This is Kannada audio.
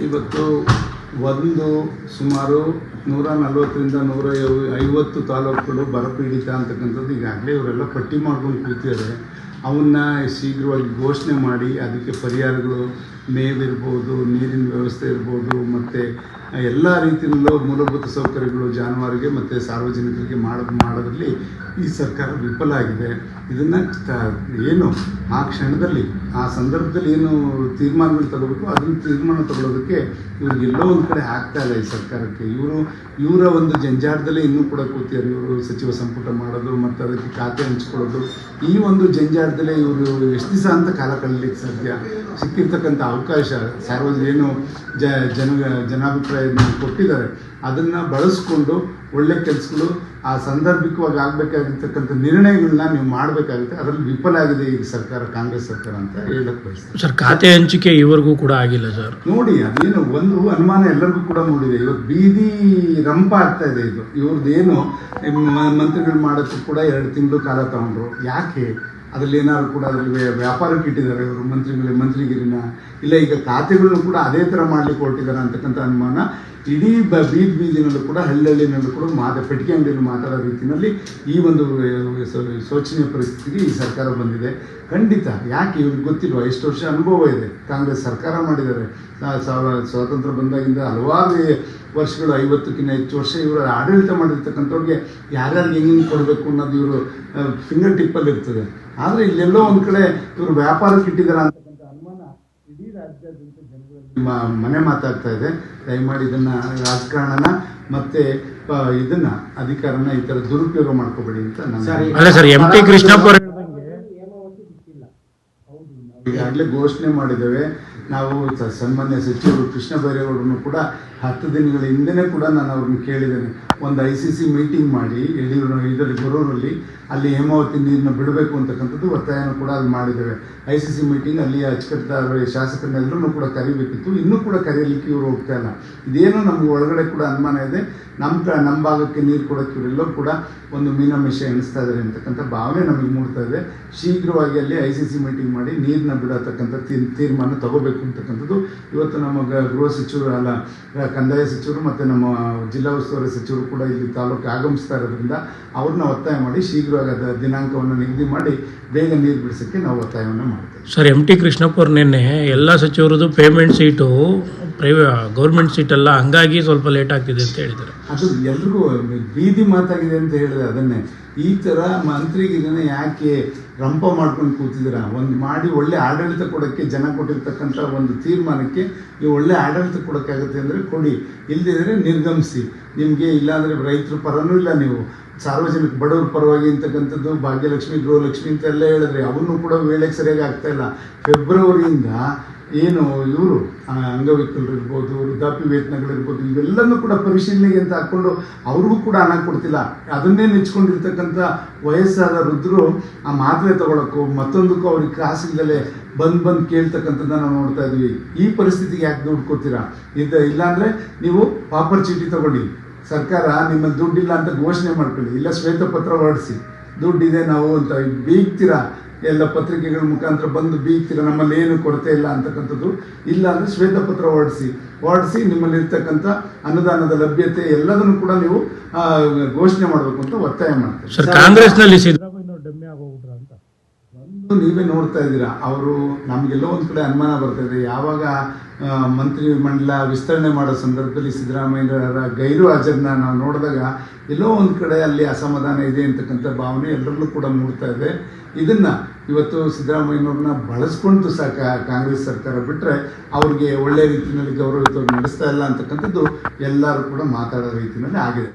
ಇವತ್ತು ಸುಮಾರು 140ರಿಂದ 150 ತಾಲೂಕುಗಳು ಬರಪೀಡಿತ ಅಂತಕ್ಕಂಥದ್ದು ಈಗಾಗಲೇ ಇವರೆಲ್ಲ ಪಟ್ಟಿ ಮಾಡ್ಕೊಂಡು ಕೂತಿದ್ದಾರೆ. ಅವನ್ನ ಶೀಘ್ರವಾಗಿ ಘೋಷಣೆ ಮಾಡಿ ಅದಕ್ಕೆ ಪರಿಹಾರಗಳು, ಮೇವಿರ್ಬೋದು, ನೀರಿನ ವ್ಯವಸ್ಥೆ ಇರ್ಬೋದು, ಮತ್ತು ಎಲ್ಲ ರೀತಿಯಲ್ಲೂ ಮೂಲಭೂತ ಸೌಕರ್ಯಗಳು ಜಾನುವಾರಿಗೆ ಮತ್ತು ಸಾರ್ವಜನಿಕರಿಗೆ ಮಾಡೋದ್ರಲ್ಲಿ ಈ ಸರ್ಕಾರ ವಿಫಲ ಆಗಿದೆ. ಇದನ್ನು ಏನು ಆ ಕ್ಷಣದಲ್ಲಿ ಆ ಸಂದರ್ಭದಲ್ಲಿ ಏನು ತೀರ್ಮಾನಗಳು ತಗೋಬೇಕು ಅದನ್ನು ತೀರ್ಮಾನ ತಗೊಳ್ಳೋದಕ್ಕೆ ಇವ್ರಿಗೆಲ್ಲೋ ಒಂದು ಕಡೆ ಆಗ್ತಾ ಇಲ್ಲ ಈ ಸರ್ಕಾರಕ್ಕೆ. ಇವರ ಒಂದು ಜಂಜಾಟದಲ್ಲೇ ಇನ್ನೂ ಕೂಡ ಕೂತಿದ್ದಾರೆ. ಇವರು ಸಚಿವ ಸಂಪುಟ ಮಾಡೋದು ಮತ್ತು ಅದಕ್ಕೆ ಖಾತೆ ಹಂಚ್ಕೊಳ್ಳೋದು, ಈ ಒಂದು ಜಂಜಾಟದಲ್ಲೇ ಇವರು ಎಷ್ಟು ದಿವಸ ಅಂತ ಕಾಲ ಕಳೀಲಿಕ್ಕೆ ಸಾಧ್ಯ? ಸಿಕ್ಕಿರ್ತಕ್ಕಂಥ ಅವಕಾಶ ಏನು ಜನಾಭಿಪ್ರಾಯ ಕೊಟ್ಟಿದ್ದಾರೆ ಅದನ್ನು ಬಳಸ್ಕೊಂಡು ಒಳ್ಳೆ ಕೆಲಸಗಳು ಆ ಸಾಂದರ್ಭಿಕವಾಗಿ ಆಗಬೇಕಾಗಿರ್ತಕ್ಕಂಥ ನಿರ್ಣಯಗಳನ್ನ ನೀವು ಮಾಡಬೇಕಾಗುತ್ತೆ. ಅದರಲ್ಲಿ ವಿಫಲ ಆಗಿದೆ ಈ ಸರ್ಕಾರ, ಕಾಂಗ್ರೆಸ್ ಸರ್ಕಾರ ಅಂತ ಹೇಳಕ್ಕೆ ಬಯಸ್ತಾರೆ. ಸರ್, ಖಾತೆ ಹಂಚಿಕೆ ಇವರೆಗೂ ಕೂಡ ಆಗಿಲ್ಲ ಸರ್. ನೋಡಿ, ಅದೇನು ಒಂದು ಅನುಮಾನ ಎಲ್ಲರಿಗೂ ಕೂಡ ಮೂಡಿದೆ. ಇವತ್ತು ಬೀದಿ ರಂಪ ಆಗ್ತಾ ಇದೆ. ಇವ್ರದ್ದೇನು ಮಂತ್ರಿಗಳು ಮಾಡೋಕ್ಕೂ ಕೂಡ 2 ತಿಂಗಳು ಕಾಲ ತಗೊಂಡ್ರು. ಯಾಕೆ? ಅದರಲ್ಲಿ ಏನಾದ್ರು ಕೂಡ ಅದರಲ್ಲಿ ವ್ಯಾಪಾರಕ್ಕೆ ಇಟ್ಟಿದ್ದಾರೆ ಇವರು ಮಂತ್ರಿಗಿರಿನ, ಇಲ್ಲ ಈಗ ಖಾತೆಗಳನ್ನು ಕೂಡ ಅದೇ ಥರ ಮಾಡ್ಲಿಕ್ಕೆ ಹೊರಟಿದ್ದಾರೆ ಅಂತಕ್ಕಂಥ ಅನುಮಾನ ಇಡೀ ಬೀದಿನಲ್ಲೂ ಕೂಡ ಹಳ್ಳಿನಲ್ಲೂ ಕೂಡ ಪೆಟ್ಟಿಗೆ ಅಂಗಡಿಯಲ್ಲಿ ಮಾತಾಡೋ ರೀತಿಯಲ್ಲಿ ಈ ಒಂದು ಶೋಚನೀಯ ಪರಿಸ್ಥಿತಿಗೆ ಈ ಸರ್ಕಾರ ಬಂದಿದೆ. ಖಂಡಿತ ಯಾಕೆ ಇವ್ರಿಗೆ ಗೊತ್ತಿಲ್ವಾ? ಎಷ್ಟು ವರ್ಷ ಅನುಭವ ಇದೆ, ಕಾಂಗ್ರೆಸ್ ಸರ್ಕಾರ ಮಾಡಿದ್ದಾರೆ. ಸ್ವಾತಂತ್ರ್ಯ ಬಂದಾಗಿಂದ ಹಲವಾರು ವರ್ಷಗಳು, 50ಕ್ಕಿಂತ ಹೆಚ್ಚು ವರ್ಷ ಇವರು ಆಡಳಿತ ಮಾಡಿರ್ತಕ್ಕಂಥವ್ರಿಗೆ ಯಾರ್ಯಾರಿಗೆ ಹೆಂಗೆ ಕೊಡಬೇಕು ಅನ್ನೋದು ಇವರು ಫಿಂಗರ್ ಟಿಪ್ಪಲ್ಲಿ ಇರ್ತದೆ. ಆದರೆ ಇಲ್ಲೆಲ್ಲೋ ಒಂದು ಕಡೆ ಇವರು ವ್ಯಾಪಾರಕ್ಕೆ ಇಟ್ಟಿದ್ದಾರೆ ಅಂತಕ್ಕಂಥ ಅನುಮಾನ ಇಡೀ ರಾಜ್ಯಾದ್ಯಂತ ಜನಗಳಲ್ಲಿ ಮನೆ ಮಾತಾಡ್ತಾ ಇದೆ. ದಯಮಾಡಿ ಇದನ್ನು ರಾಜಕಾರಣನ ಮತ್ತು ಇದನ್ನು ಅಧಿಕಾರನ ಈ ಥರ ದುರುಪಯೋಗ ಮಾಡ್ಕೋಬೇಡಿ ಅಂತ ಅಲ್ಲ ಸರ್. ಎಂ ಟಿ ಕೃಷ್ಣಪ್ಪ ಈಗಾಗಲೇ ಘೋಷಣೆ ಮಾಡಿದ್ದೇವೆ. ನಾವು ಸನ್ಮಾನ್ಯ ಸಚಿವರು ಕೃಷ್ಣ ಬೈರೇಗೌಡರನ್ನು ಕೂಡ 10 ದಿನಗಳ ಹಿಂದೆನೇ ಕೂಡ ನಾನು ಅವ್ರನ್ನ ಕೇಳಿದ್ದೇನೆ, ಒಂದು ICC ಮೀಟಿಂಗ್ ಮಾಡಿ ಇದರಲ್ಲಿ ಗೊರೂರಲ್ಲಿ ಅಲ್ಲಿ ಹೇಮಾವತಿ ನೀರನ್ನು ಬಿಡಬೇಕು ಅಂತಕ್ಕಂಥದ್ದು ಒತ್ತಾಯನೂ ಕೂಡ ಅದು ಮಾಡಿದ್ದೇವೆ. ICC ಮೀಟಿಂಗ್ ಅಲ್ಲಿ ಅಚ್ಚುಕಟ್ಟಾದ ಶಾಸಕರನ್ನೆಲ್ಲರೂ ಕೂಡ ಕರಿಬೇಕಿತ್ತು. ಇನ್ನೂ ಕೂಡ ಕರೆಯಲಿಕ್ಕೆ ಇವರು ಹೋಗ್ತಾ ಇಲ್ಲ. ಇದೇನೋ ನಮ್ಗೆ ಒಳಗಡೆ ಕೂಡ ಅನುಮಾನ ಇದೆ, ನಮ್ಮ ಭಾಗಕ್ಕೆ ನೀರು ಕೊಡೋಕ್ಕೆ ಇವರೆಲ್ಲರೂ ಕೂಡ ಒಂದು ಮೀನಾಮೇಷ ಎಣಿಸ್ತಾ ಇದ್ದಾರೆ ಅಂತಕ್ಕಂಥ ಭಾವನೆ ನಮಗೆ ಮೂಡ್ತಾ ಇದೆ. ಶೀಘ್ರವಾಗಿ ಅಲ್ಲಿ ICC ಮೀಟಿಂಗ್ ಮಾಡಿ ನೀರನ್ನ ಬಿಡತಕ್ಕಂಥ ತೀರ್ಮಾನ ತಗೋಬೇಕು ಅಂತಕ್ಕಂಥದ್ದು ಇವತ್ತು ನಮ್ಮ ಗೃಹ ಸಚಿವರು, ಅಲ್ಲ ಕಂದಾಯ ಸಚಿವರು ಮತ್ತು ನಮ್ಮ ಜಿಲ್ಲಾ ಉಸ್ತುವಾರಿ ಸಚಿವರು ಕೂಡ ಇಲ್ಲಿ ತಾಲೂಕಿಗೆ ಆಗಮಿಸ್ತಾ ಇರೋದ್ರಿಂದ ಅವ್ರನ್ನ ಒತ್ತಾಯ ಮಾಡಿ ಶೀಘ್ರವಾಗಿ ದಿನಾಂಕವನ್ನು ನಿಗದಿ ಮಾಡಿ ಬೇಗ ನೀರು ಬಿಡಿಸೋಕ್ಕೆ ನಾವು ಒತ್ತಾಯವನ್ನು ಮಾಡ್ತೇವೆ. ಸರ್, ಎಂ ಟಿ ಕೃಷ್ಣಪ್ಪ ಅವ್ರು ನಿನ್ನೆ ಎಲ್ಲ ಸಚಿವರದ್ದು ಪೇಮೆಂಟ್ ಸೀಟು ಗೌರ್ಮೆಂಟ್ ಸೀಟಲ್ಲ, ಹಂಗಾಗಿ ಸ್ವಲ್ಪ ಲೇಟ್ ಆಗ್ತಿದೆ ಅಂತ ಹೇಳಿದ್ದಾರೆ. ಅದು ಎಲ್ರಿಗೂ ಬೀದಿ ಮಾತಾಗಿದೆ ಅಂತ ಹೇಳಿದ್ರೆ ಅದನ್ನೇ ಈ ಥರ ಮಂತ್ರಿಗಿದನ್ನು ಯಾಕೆ ರಂಪ ಮಾಡ್ಕೊಂಡು ಕೂತಿದ್ದೀರಾ? ಒಂದು ಮಾಡಿ ಒಳ್ಳೆ ಆಡಳಿತ ಕೊಡೋಕ್ಕೆ, ಜನ ಕೊಟ್ಟಿರ್ತಕ್ಕಂಥ ಒಂದು ತೀರ್ಮಾನಕ್ಕೆ ನೀವು ಒಳ್ಳೆ ಆಡಳಿತ ಕೊಡೋಕ್ಕಾಗುತ್ತೆ ಅಂದರೆ ಕೊಡಿ, ಇಲ್ಲದಿದ್ದರೆ ನಿರ್ಗಮಿಸಿ. ನಿಮಗೆ ಇಲ್ಲಾಂದರೆ ರೈತರ ಪರನೂ ಇಲ್ಲ, ನೀವು ಸಾರ್ವಜನಿಕ ಬಡವ್ರ ಪರವಾಗಿ ಅಂತಕ್ಕಂಥದ್ದು ಭಾಗ್ಯಲಕ್ಷ್ಮಿ, ಗೃಹಲಕ್ಷ್ಮಿ ಅಂತೆಲ್ಲ ಹೇಳಿದ್ರೆ ಅವನ್ನೂ ಕೂಡ ವೇಳೆಗೆ ಸರಿಯಾಗಿ ಆಗ್ತಾಯಿಲ್ಲ. ಫೆಬ್ರವರಿಯಿಂದ ಏನು ಇವರು ಅಂಗವಿಕಲರು ಇರ್ಬೋದು, ವೃದ್ಧಾಪ್ಯ ವೇತನಗಳಿರ್ಬೋದು, ಇವೆಲ್ಲನೂ ಕೂಡ ಪರಿಶೀಲನೆಗೆ ಅಂತ ಹಾಕ್ಕೊಂಡು ಅವ್ರಿಗೂ ಕೂಡ ಹಣ ಕೊಡ್ತಿಲ್ಲ. ಅದನ್ನೇ ನೆಚ್ಕೊಂಡಿರ್ತಕ್ಕಂಥ ವಯಸ್ಸಾದ ವೃದ್ಧರು ಆ ಮಾತ್ರೆ ತಗೊಳಕ್ಕೂ ಮತ್ತೊಂದಕ್ಕೂ ಅವ್ರಿಗೆ ಕಾಸಿಲ್ಲದೆ ಬಂದು ಕೇಳ್ತಕ್ಕಂಥದ್ದನ್ನು ನಾವು ನೋಡ್ತಾ ಇದ್ವಿ. ಈ ಪರಿಸ್ಥಿತಿಗೆ ಯಾಕೆ ದುಡ್ಡು ಕೊಡ್ತೀರಾ? ಇಲ್ಲಾಂದರೆ ನೀವು ಪಾಪರ್ ಚೀಟಿ ತಗೊಳ್ಳಿ, ಸರ್ಕಾರ ನಿಮ್ಮಲ್ಲಿ ದುಡ್ಡಿಲ್ಲ ಅಂತ ಘೋಷಣೆ ಮಾಡ್ಕೊಳ್ಳಿ, ಇಲ್ಲ ಶ್ವೇತಪತ್ರ ಹೊರಡಿಸಿ ದುಡ್ಡಿದೆ ನಾವು ಅಂತ ಬೀಗ್ತೀರಾ. ಎಲ್ಲ ಪತ್ರಿಕೆಗಳ ಮುಖಾಂತರ ಬಂದು ಬೀಗ್ತೀರ ನಮ್ಮಲ್ಲಿ ಏನು ಕೊರತೆ ಇಲ್ಲ ಅಂತಕ್ಕಂಥದ್ದು. ಇಲ್ಲ ಅಂದರೆ ಶ್ವೇತಪತ್ರ ಹೊರಡಿಸಿ ನಿಮ್ಮಲ್ಲಿರ್ತಕ್ಕಂಥ ಅನುದಾನದ ಲಭ್ಯತೆ ಎಲ್ಲದನ್ನು ಕೂಡ ನೀವು ಘೋಷಣೆ ಮಾಡಬೇಕು ಅಂತ ಒತ್ತಾಯ ಮಾಡ್ತಾರೆ. ಸರ್, ಕಾಂಗ್ರೆಸ್ನಲ್ಲಿ ಸಿದ್ದರಾಮಯ್ಯನವರು ಡಮ್ಮಿ ಆಗೋಗ್ಬಿಟ್ರ ಅಂತ ನೀವೇ ನೋಡ್ತಾ ಇದ್ದೀರಾ. ಅವರು ನಮಗೆಲ್ಲೋ ಒಂದು ಕಡೆ ಅನುಮಾನ ಬರ್ತಾ ಇದೆ. ಯಾವಾಗ ಮಂತ್ರಿ ಮಂಡಲ ವಿಸ್ತರಣೆ ಮಾಡೋ ಸಂದರ್ಭದಲ್ಲಿ ಸಿದ್ದರಾಮಯ್ಯರ ಗೈರು ಹಾಜರನ್ನ ನಾವು ನೋಡಿದಾಗ ಎಲ್ಲೋ ಒಂದು ಕಡೆ ಅಲ್ಲಿ ಅಸಮಾಧಾನ ಇದೆ ಅಂತಕ್ಕಂಥ ಭಾವನೆ ಎಲ್ಲರಲ್ಲೂ ಕೂಡ ಮೂಡ್ತಾ ಇದೆ. ಇದನ್ನು ಇವತ್ತು ಸಿದ್ದರಾಮಯ್ಯನವ್ರನ್ನ ಬಳಸ್ಕೊಂಡು ಕಾಂಗ್ರೆಸ್ ಸರ್ಕಾರ ಬಿಟ್ಟರೆ ಅವ್ರಿಗೆ ಒಳ್ಳೆ ರೀತಿಯಲ್ಲಿ ಗೌರವಯುತವಾಗಿ ನಡೆಸ್ತಾ ಇಲ್ಲ ಅಂತಕ್ಕಂಥದ್ದು ಎಲ್ಲರೂ ಕೂಡ ಮಾತಾಡೋ ರೀತಿಯಲ್ಲಿ ಆಗಿದೆ.